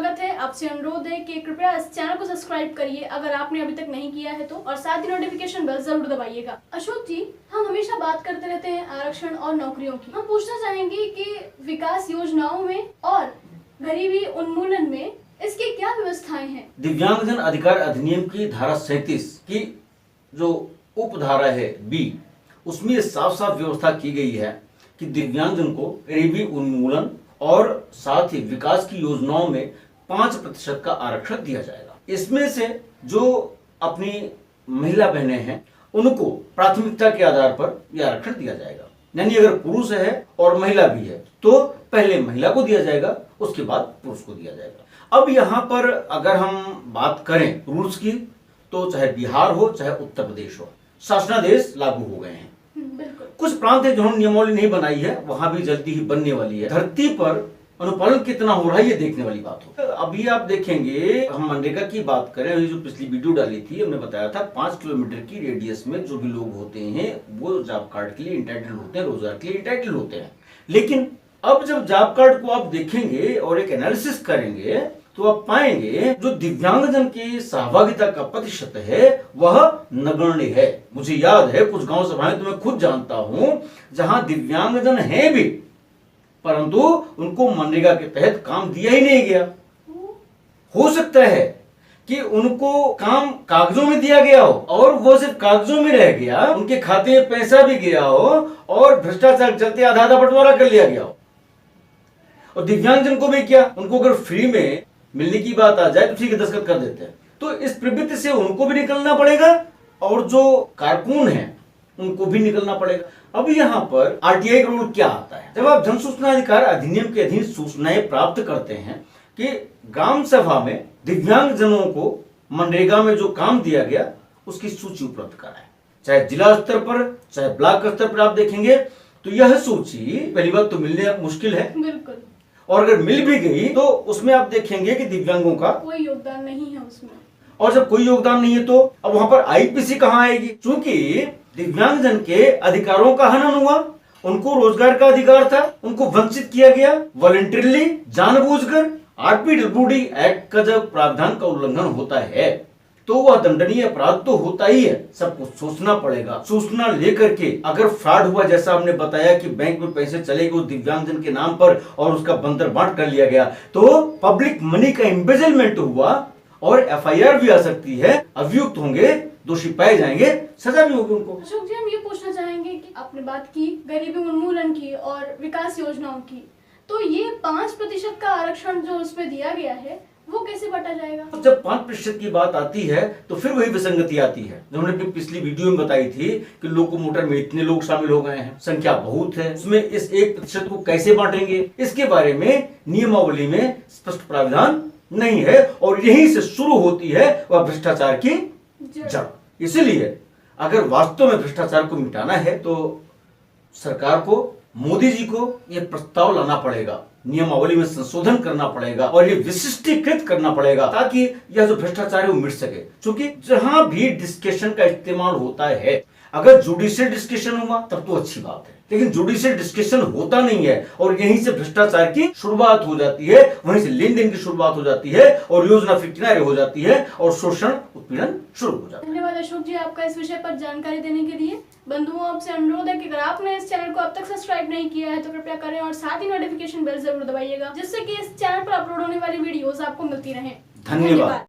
स्वागत है। आपसे अनुरोध है कि कृपया इस चैनल को सब्सक्राइब करिए अगर आपने अभी तक नहीं किया है तो, और साथ ही नोटिफिकेशन बेल जरूर दबाइएगा। अशोक जी, हम हमेशा बात करते रहते हैं आरक्षण और नौकरियों की। हम पूछना चाहेंगे कि विकास योजनाओं में और गरीबी उन्मूलन में इसकी क्या व्यवस्थाएं हैं? दिव्यांगजन अधिकार अधिनियम की धारा 37 की जो उपधारा है बी, उसमें ये साफ साफ व्यवस्था की गई है कि दिव्यांगजन को गरीबी उन्मूलन और साथ ही विकास की योजनाओं में 5% का आरक्षण दिया जाएगा। इसमें से जो अपनी महिला बहनें हैं उनको प्राथमिकता के आधार पर यह आरक्षण दिया जाएगा। यानी अगर पुरुष है और महिला भी है तो पहले महिला को दिया जाएगा, उसके बाद पुरुष को दिया जाएगा। अब यहाँ पर अगर हम बात करें रूल्स की, तो चाहे बिहार हो चाहे उत्तर प्रदेश हो, शासनादेश लागू हो गए हैं। कुछ प्रांत है जिन्होंने नियमावली नहीं बनाई है, वहां भी जल्दी ही बनने वाली है। धरती पर अनुपालन कितना हो रहा है ये देखने वाली बात हो। अभी आप देखेंगे, हम मनरेगा की बात करें, ये जो पिछली वीडियो डाली थी हमने बताया था 5 किलोमीटर की रेडियस में जो भी लोग होते हैं वो जॉब कार्ड के लिए इंटाइटल होते हैं, रोजगार के लिए इंटाइटल होते हैं। लेकिन अब जब जॉब कार्ड को आप देखेंगे और एक एनालिसिस करेंगे तो आप पाएंगे जो दिव्यांगजन की सहभागिता का प्रतिशत है वह नगण्य है। मुझे याद है कुछ गांव सभाएं तो मैं खुद जानता हूं जहां दिव्यांगजन हैं भी, परंतु उनको मनरेगा के तहत काम दिया ही नहीं गया। हो सकता है कि उनको काम कागजों में दिया गया हो और वो सिर्फ कागजों में रह गया, उनके खाते में पैसा भी गया हो और भ्रष्टाचार चलते आधा आधा बंटवारा कर लिया गया हो। और दिव्यांगजन को भी क्या, उनको अगर फ्री में मिलने की बात आ जाए तो ठीक है, दस्तखत कर देते हैं। तो इस प्रवृत्ति से उनको भी निकलना पड़ेगा और जो कारकुन हैं उनको भी निकलना पड़ेगा। अब यहाँ पर आरटीआई का रूल क्या आता है? जब आप जन सूचना अधिकार अधिनियम के अधीन सूचनाएं प्राप्त करते हैं कि ग्राम सभा में दिव्यांगजनों को मनरेगा में जो काम दिया गया उसकी सूची उपलब्ध कराएं, चाहे जिला स्तर पर चाहे ब्लॉक स्तर पर आप देखेंगे तो यह सूची पहली बात तो मिलने मुश्किल है, बिल्कुल, और अगर मिल भी गई तो उसमें आप देखेंगे कि दिव्यांगों का कोई योगदान नहीं है उसमें। और जब कोई योगदान नहीं है तो अब वहां पर आईपीसी कहां आएगी? क्योंकि दिव्यांगजन के अधिकारों का हनन हुआ, उनको रोजगार का अधिकार था, उनको वंचित किया गया वॉलंटरली, जानबूझकर। आरपीडब्ल्यूडी एक्ट का जब प्रावधान का उल्लंघन होता है तो वह दंडनीय अपराध तो होता ही है। सबको सोचना पड़ेगा, सूचना लेकर के अगर फ्रॉड हुआ, जैसा हमने बताया कि बैंक में पैसे चले गए उस दिव्यांगजन के नाम पर और उसका बंदर बांट कर लिया गया, तो पब्लिक मनी का एम्बेजलमेंट हुआ और एफआईआर भी आ सकती है, अभियुक्त होंगे, दोषी पाए जाएंगे, सजा भी होगी उनको। अशोक जी, हम ये पूछना चाहेंगे कि आपने बात की गरीबी उन्मूलन की और विकास योजनाओं की, तो ये 5% का आरक्षण जो उसमें दिया गया है वो कैसे बांटा जाएगा? तो जब 5% की बात आती है तो फिर वही विसंगति आती है जो हमने पिछली वीडियो में बताई थी कि लोकोमोटर में इतने लोग शामिल हो गए हैं, संख्या बहुत है, उसमें इस 1% को कैसे बांटेंगे, इसके बारे में नियमावली में स्पष्ट प्रावधान नहीं है और यहीं से शुरू होती है वह भ्रष्टाचार की जड़। इसीलिए अगर वास्तव में भ्रष्टाचार को मिटाना है तो सरकार को, मोदी जी को यह प्रस्ताव लाना पड़ेगा, नियमावली में संशोधन करना पड़ेगा और ये विशिष्टीकृत करना पड़ेगा ताकि यह जो भ्रष्टाचार है वो मिट सके। क्योंकि जहां भी डिस्कशन का इस्तेमाल होता है, अगर जुडिशियल डिस्कशन हुआ तब तो अच्छी बात है, लेकिन जुडिशियल डिस्कशन होता नहीं है और यहीं से भ्रष्टाचार की शुरुआत हो जाती है, वहीं से लेन देन की शुरुआत हो जाती है और योजना फिर किनारे हो जाती है और शोषण उत्पीड़न शुरू हो जाता है। धन्यवाद अशोक जी आपका इस विषय पर जानकारी देने के लिए। बंधुओं, आपसे अनुरोध है कि अगर आपने इस चैनल को अब तक सब्सक्राइब नहीं किया है तो कृपया करें और साथ ही नोटिफिकेशन बेल जरूर दबाइएगा, जिससे कि इस चैनल पर अपलोड होने वाली वीडियोस आपको मिलती रहें। धन्यवाद।